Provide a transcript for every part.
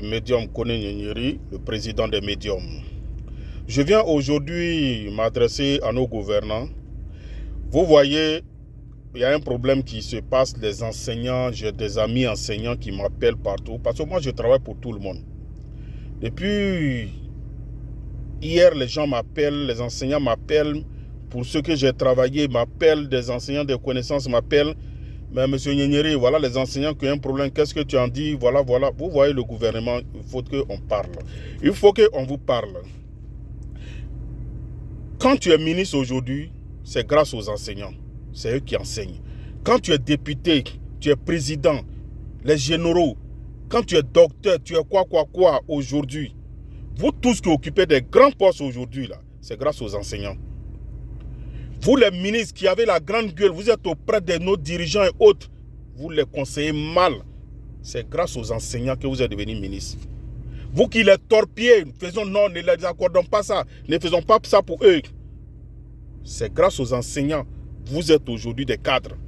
médium Kone Nyenyeri, le président des médiums. Je viens aujourd'hui m'adresser à nos gouvernants. Vous voyez, il y a un problème qui se passe, les enseignants, j'ai des amis enseignants qui m'appellent partout, parce que moi je travaille pour tout le monde. Depuis hier, les gens m'appellent, les enseignants m'appellent, pour ceux que j'ai travaillé m'appellent, des enseignants de connaissances m'appellent. Mais monsieur Nyenyeri, voilà les enseignants qui ont un problème, qu'est-ce que tu en dis? Voilà. Vous voyez le gouvernement, il faut qu'on parle. Il faut qu'on vous parle. Quand tu es ministre aujourd'hui, c'est grâce aux enseignants. C'est eux qui enseignent. Quand tu es député, tu es président, les généraux, quand tu es docteur, tu es quoi aujourd'hui. Vous tous qui occupez des grands postes aujourd'hui, là, c'est grâce aux enseignants. Vous les ministres qui avez la grande gueule, vous êtes auprès de nos dirigeants et autres, vous les conseillez mal. C'est grâce aux enseignants que vous êtes devenus ministres. Vous qui les torpillez, non, ne les accordons pas ça, ne faisons pas ça pour eux. C'est grâce aux enseignants, vous êtes aujourd'hui des cadres.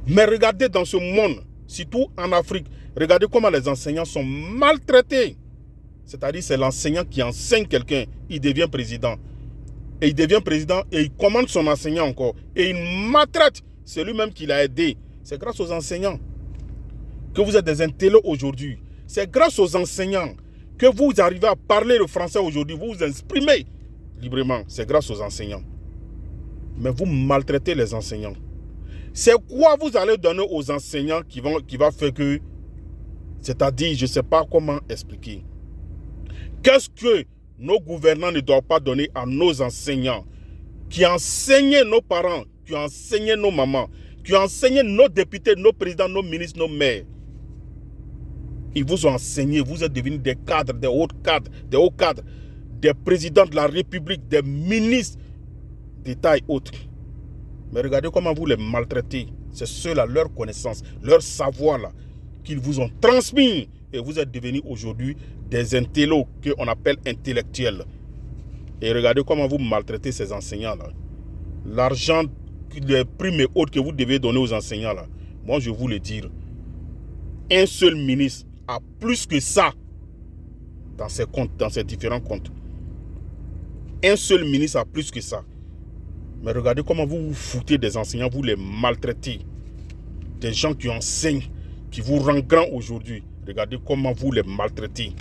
Mais regardez dans ce monde, surtout en Afrique, regardez comment les enseignants sont maltraités. C'est-à-dire c'est l'enseignant qui enseigne quelqu'un, il devient président. Et il devient président et il commande son enseignant encore. Et il maltraite celui-même qui l'a aidé. C'est grâce aux enseignants que vous êtes des intellos aujourd'hui. C'est grâce aux enseignants que vous arrivez à parler le français aujourd'hui. Vous vous exprimez librement. C'est grâce aux enseignants. Mais vous maltraitez les enseignants. C'est quoi vous allez donner aux enseignants qui va faire que... C'est-à-dire, je ne sais pas comment expliquer. Qu'est-ce que nos gouvernants ne doivent pas donner à nos enseignants qui enseignaient nos parents, qui enseignaient nos mamans, qui enseignaient nos députés, nos présidents, nos ministres, nos maires. Ils vous ont enseigné, vous êtes devenus des cadres, des hauts cadres, des présidents de la République, des ministres d'État et autres. Mais regardez comment vous les maltraitez. C'est ceux-là, leur connaissance, leur savoir-là, qu'ils vous ont transmis. Et vous êtes devenus aujourd'hui des intellos qu'on appelle intellectuels. Et regardez comment vous maltraitez ces enseignants-là. L'argent, les primes et autres que vous devez donner aux enseignants-là, moi je vous le dis, un seul ministre a plus que ça dans ses comptes, dans ses différents comptes. Un seul ministre a plus que ça. Mais regardez comment vous vous foutez des enseignants, vous les maltraitez. Des gens qui enseignent, qui vous rendent grand aujourd'hui. Regardez comment vous les maltraitez.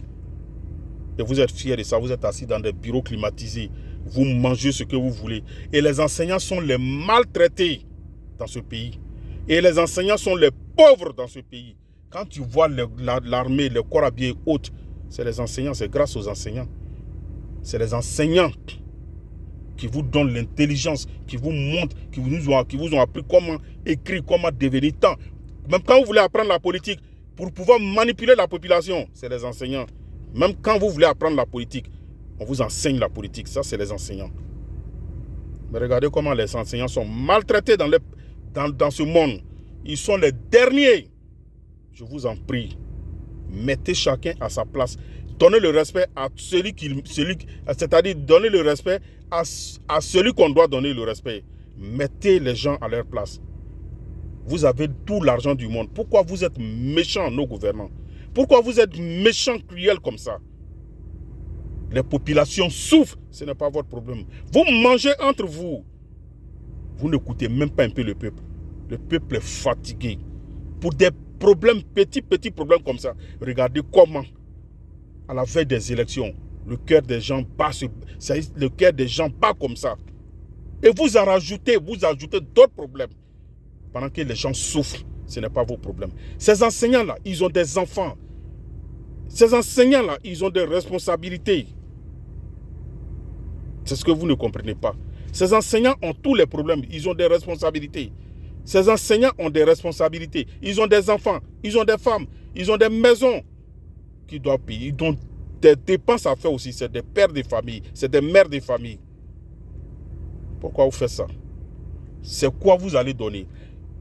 Et vous êtes fiers de ça, vous êtes assis dans des bureaux climatisés. Vous mangez ce que vous voulez. Et les enseignants sont les maltraités dans ce pays. Et les enseignants sont les pauvres dans ce pays. Quand tu vois l'armée, le corps habillé et autres, c'est les enseignants, c'est grâce aux enseignants. C'est les enseignants qui vous donnent l'intelligence, qui vous montrent, qui vous ont appris comment écrire, comment devenir tant. Même quand vous voulez apprendre la politique, pour pouvoir manipuler la population, c'est les enseignants. Même quand vous voulez apprendre la politique, on vous enseigne la politique. Ça, c'est les enseignants. Mais regardez comment les enseignants sont maltraités dans ce monde. Ils sont les derniers. Je vous en prie, mettez chacun à sa place. Donnez le respect à c'est-à-dire donnez le respect à celui qu'on doit donner le respect. Mettez les gens à leur place. Vous avez tout l'argent du monde. Pourquoi vous êtes méchants, nos gouvernants? Pourquoi vous êtes méchants, cruels comme ça? Les populations souffrent, ce n'est pas votre problème. Vous mangez entre vous. Vous n'écoutez même pas un peu le peuple. Le peuple est fatigué. Pour des problèmes, petits problèmes comme ça. Regardez comment, à la veille des élections, le cœur des gens bat, le cœur des gens bat comme ça. Et vous ajoutez d'autres problèmes. Pendant que les gens souffrent, ce n'est pas vos problèmes. Ces enseignants-là, ils ont des enfants. Ces enseignants-là, ils ont des responsabilités. C'est ce que vous ne comprenez pas. Ces enseignants ont tous les problèmes. Ils ont des responsabilités. Ces enseignants ont des responsabilités. Ils ont des enfants. Ils ont des femmes. Ils ont des maisons qu'ils doivent payer. Ils ont des dépenses à faire aussi. C'est des pères de famille. C'est des mères de famille. Pourquoi vous faites ça? C'est quoi vous allez donner?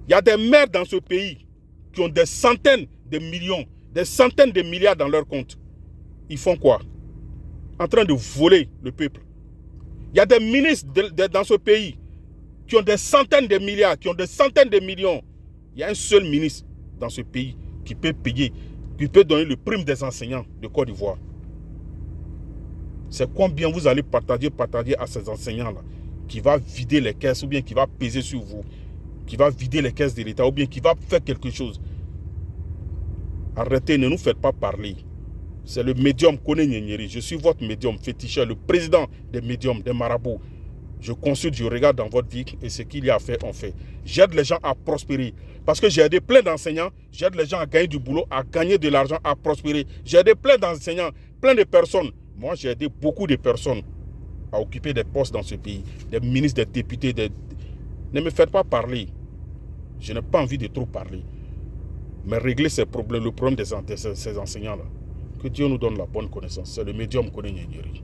Il y a des mères dans ce pays qui ont des centaines de millions, des centaines de milliards dans leur compte. Ils font quoi? En train de voler le peuple. Il y a des ministres dans ce pays qui ont des centaines de milliards, qui ont des centaines de millions. Il y a un seul ministre dans ce pays qui peut payer, qui peut donner le prime des enseignants de Côte d'Ivoire. C'est combien vous allez partager à ces enseignants-là, qui va vider les caisses ou bien qui va peser sur vous, qui va vider les caisses de l'État ou bien qui va faire quelque chose. Arrêtez, ne nous faites pas parler. C'est le médium Koné Nyeri. Je suis votre médium féticheur, le président des médiums, des marabouts. Je consulte, je regarde dans votre vie et ce qu'il y a à faire, on fait. J'aide les gens à prospérer. Parce que j'ai aidé plein d'enseignants, j'aide les gens à gagner du boulot, à gagner de l'argent, à prospérer. J'ai aidé plein d'enseignants, plein de personnes. Moi, j'ai aidé beaucoup de personnes à occuper des postes dans ce pays. Des ministres, des députés. Ne me faites pas parler. Je n'ai pas envie de trop parler. Mais régler ces problèmes, le problème de ces enseignants-là. Que Dieu nous donne la bonne connaissance. C'est le médium Koné Nyeri.